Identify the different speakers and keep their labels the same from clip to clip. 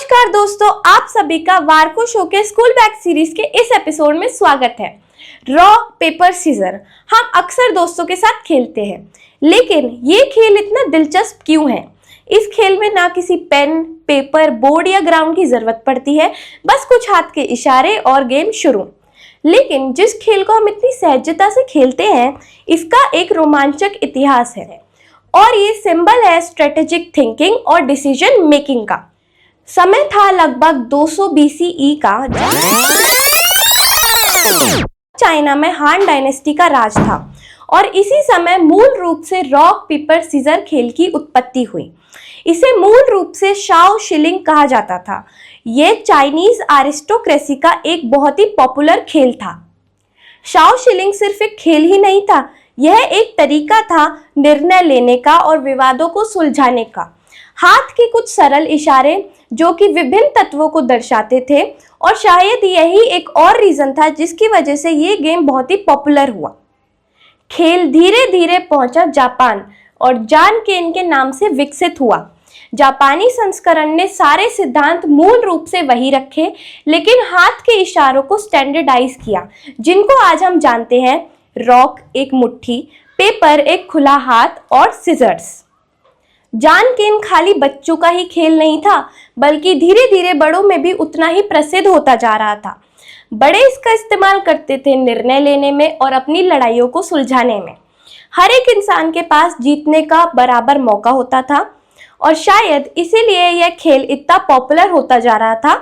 Speaker 1: नमस्कार दोस्तों, आप सभी का वारको शो के स्कूल बैग सीरीज के इस एपिसोड में स्वागत है। रॉक पेपर सीजर हम अक्सर दोस्तों के साथ खेलते हैं, लेकिन ये खेल इतना दिलचस्प क्यों है? इस खेल में ना किसी पेन, पेपर, बोर्ड या ग्राउंड की जरूरत पड़ती है, बस कुछ हाथ के इशारे और गेम शुरू। लेकिन जिस खेल को हम इतनी सहजता से खेलते हैं, इसका एक रोमांचक इतिहास है और ये सिंबल है स्ट्रेटेजिक थिंकिंग और डिसीजन मेकिंग का। समय था लगभग 200 BCE का, चाइना में हान डायनेस्टी का राज था और इसी समय मूल रूप से रॉक पेपर सीजर खेल की उत्पत्ति हुई। इसे मूल रूप से शाओ शिलिंग कहा जाता था। यह चाइनीज एरिस्टोक्रेसी का एक बहुत ही पॉपुलर खेल था। शाओ शिलिंग सिर्फ एक खेल ही नहीं था, यह एक तरीका था निर्णय लेने का और विवादों को सुलझाने का। हाथ के कुछ सरल इशारे जो कि विभिन्न तत्वों को दर्शाते थे, और शायद यही एक और रीजन था जिसकी वजह से ये गेम बहुत ही पॉपुलर हुआ। खेल धीरे धीरे पहुंचा जापान और जान केन के नाम से विकसित हुआ। जापानी संस्करण ने सारे सिद्धांत मूल रूप से वही रखे, लेकिन हाथ के इशारों को स्टैंडर्डाइज किया, जिनको आज हम जानते हैं रॉक एक मुट्ठी, पेपर एक खुला हाथ और सिजर्स। जान केन खाली बच्चों का ही खेल नहीं था, बल्कि धीरे धीरे बड़ों में भी उतना ही प्रसिद्ध होता जा रहा था। बड़े इसका इस्तेमाल करते थे निर्णय लेने में और अपनी लड़ाइयों को सुलझाने में। हर एक इंसान के पास जीतने का बराबर मौका होता था और शायद इसीलिए यह खेल इतना पॉपुलर होता जा रहा था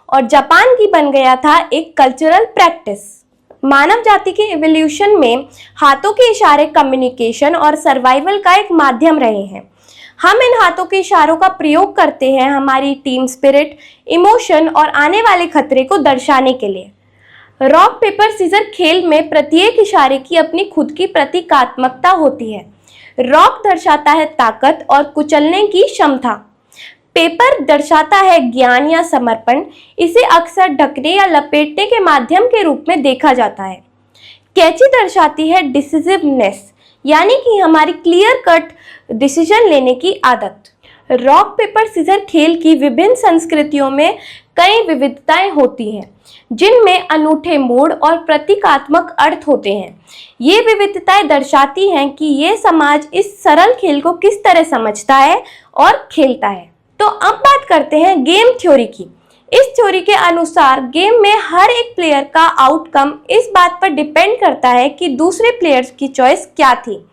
Speaker 1: और जापान की बन गया था एक कल्चरल प्रैक्टिस। मानव जाति के इवोल्यूशन में हाथों के इशारे कम्युनिकेशन और सर्वाइवल का एक माध्यम रहे हैं। हम इन हाथों के इशारों का प्रयोग करते हैं हमारी टीम स्पिरिट, इमोशन और आने वाले खतरे को दर्शाने के लिए। रॉक पेपर सीजर खेल में प्रत्येक इशारे की अपनी खुद की प्रतीकात्मकता होती है। रॉक दर्शाता है ताकत और कुचलने की क्षमता। पेपर दर्शाता है ज्ञान या समर्पण। इसे अक्सर ढकने या लपेटने के माध्यम के रूप में देखा जाता है। कैची दर्शाती है डिसिसिवनेस, यानी कि हमारी क्लियर कट डिसीजन लेने की आदत। रॉक पेपर सीजर खेल की विभिन्न संस्कृतियों में कई विविधताएं होती हैं, जिनमें अनूठे मोड़ और प्रतीकात्मक अर्थ होते हैं। ये विविधताएं दर्शाती हैं कि ये समाज इस सरल खेल को किस तरह समझता है और खेलता है। तो अब बात करते हैं गेम थ्योरी की। इस थ्योरी के अनुसार गेम में हर एक प्लेयर का आउटकम इस बात पर डिपेंड करता है कि दूसरे प्लेयर्स की चॉइस क्या थी।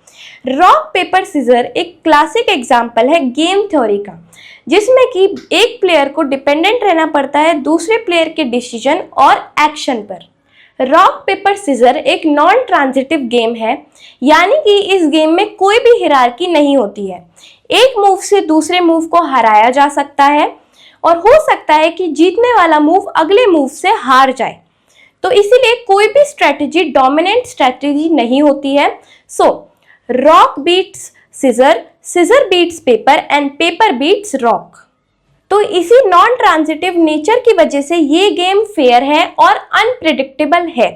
Speaker 1: रॉक पेपर सीजर एक क्लासिक एग्जाम्पल है गेम थ्योरी का, जिसमें कि एक प्लेयर को डिपेंडेंट रहना पड़ता है दूसरे प्लेयर के डिसीजन और एक्शन पर। रॉक पेपर सीजर एक नॉन ट्रांजिटिव गेम है, यानी कि इस गेम में कोई भी हिरार्की नहीं होती है। एक मूव से दूसरे मूव को हराया जा सकता है और हो सकता है कि जीतने वाला मूव अगले मूव से हार जाए। तो इसीलिए कोई भी स्ट्रेटेजी डोमिनेंट स्ट्रेटेजी नहीं होती है। So rock beats scissor, scissor beats paper and paper beats rock. तो इसी नॉन ट्रांजिटिव नेचर की वजह से ये गेम फेयर है और अनप्रिडिक्टेबल है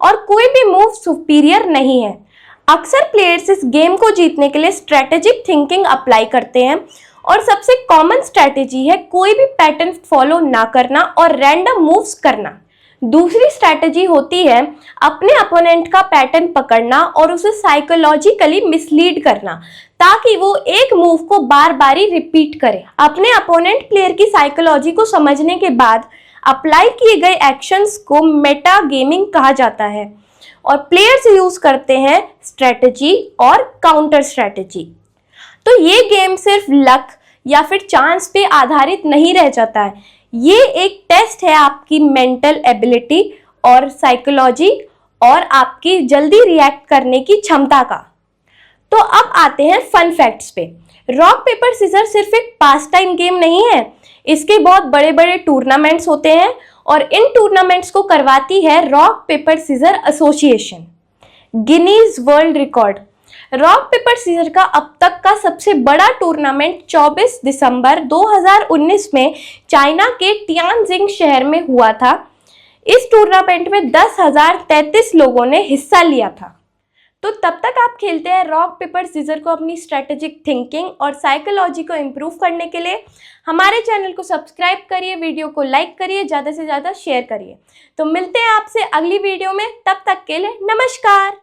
Speaker 1: और कोई भी मूव सुपीरियर नहीं है। अक्सर प्लेयर्स इस गेम को जीतने के लिए स्ट्रेटेजिक थिंकिंग अप्लाई करते हैं और सबसे कॉमन स्ट्रेटेजी है कोई भी पैटर्न फॉलो ना करना और रैंडम मूव्स करना। दूसरी स्ट्रेटेजी होती है अपने अपोनेंट का पैटर्न पकड़ना और उसे साइकोलॉजिकली मिसलीड करना, ताकि वो एक मूव को बार बार रिपीट करे। अपने अपोनेंट प्लेयर की साइकोलॉजी को समझने के बाद अप्लाई किए गए एक्शंस को मेटा गेमिंग कहा जाता है और प्लेयर्स यूज करते हैं स्ट्रेटेजी और काउंटर स्ट्रेटेजी। तो ये गेम सिर्फ लक या फिर चांस पे आधारित नहीं रह जाता है। ये एक टेस्ट है आपकी मेंटल एबिलिटी और साइकोलॉजी और आपकी जल्दी रिएक्ट करने की क्षमता का। तो अब आते हैं फन फैक्ट्स पे। रॉक पेपर सीजर सिर्फ एक पास टाइम गेम नहीं है, इसके बहुत बड़े बड़े टूर्नामेंट्स होते हैं और इन टूर्नामेंट्स को करवाती है rock paper scissor association. Guinness world record. Rock paper scissor का अब तक का सबसे बड़ा टूर्नामेंट 24 दिसंबर 2019 में चाइना के टियानजिंग शहर में हुआ था। इस टूर्नामेंट में 10,033 लोगों ने हिस्सा लिया था। तो तब तक आप खेलते हैं रॉक पेपर सीजर को अपनी स्ट्रेटेजिक थिंकिंग और साइकोलॉजी को इम्प्रूव करने के लिए। हमारे चैनल को सब्सक्राइब करिए, वीडियो को लाइक करिए, ज़्यादा से ज़्यादा शेयर करिए। तो मिलते हैं आपसे अगली वीडियो में, तब तक के लिए नमस्कार।